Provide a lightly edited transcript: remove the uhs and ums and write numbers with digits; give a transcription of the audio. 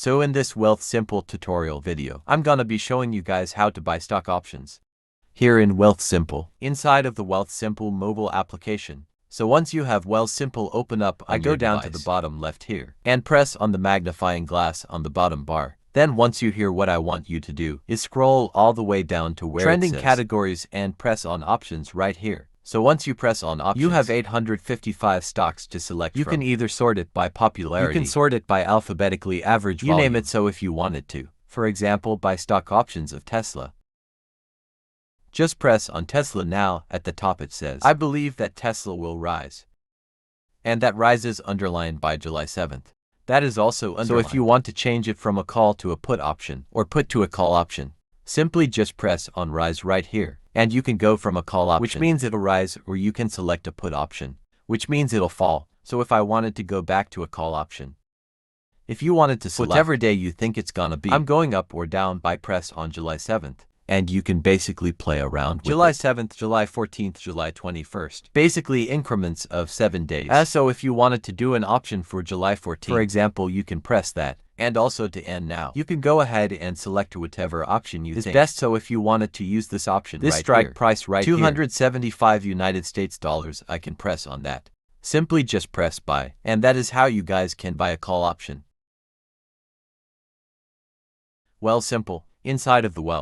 So in this Wealthsimple tutorial video, I'm gonna be showing you guys how to buy stock options here in Wealthsimple, inside of the Wealthsimple mobile application. So once you have Wealthsimple open up, I go down to the bottom left here and press on the magnifying glass on the bottom bar. Then once you hear, what I want you to do is scroll all the way down to where trending categories and press on options right here. So once you press on options, you have 855 stocks to select from. You can either sort it by popularity, you can sort it by alphabetically average volume, you name it so if you wanted to. For example, buy stock options of Tesla. Just press on Tesla now. At the top it says, I believe that Tesla will rise. And that rise is underlined by July 7th. That is also underlined. So if you want to change it from a call to a put option, or put to a call option, simply just press on rise right here. And you can go from a call option, which means it'll rise, or you can select a put option, which means it'll fall. So if I wanted to go back to a call option, if you wanted to select whatever day you think it's gonna be, I'm going up or down, by press on July 7th. And you can basically play around with July 7th, July 14th, July 21st. Basically increments of 7 days. So if you wanted to do an option for July 14th, for example, you can press that. And also to end now. You can go ahead and select whatever option you think is best. So if you wanted to use this option this right strike here, price right 275 United States dollars, I can press on that. Simply just press buy. And that is how you guys can buy a call option. Wealthsimple, inside of the Wealth.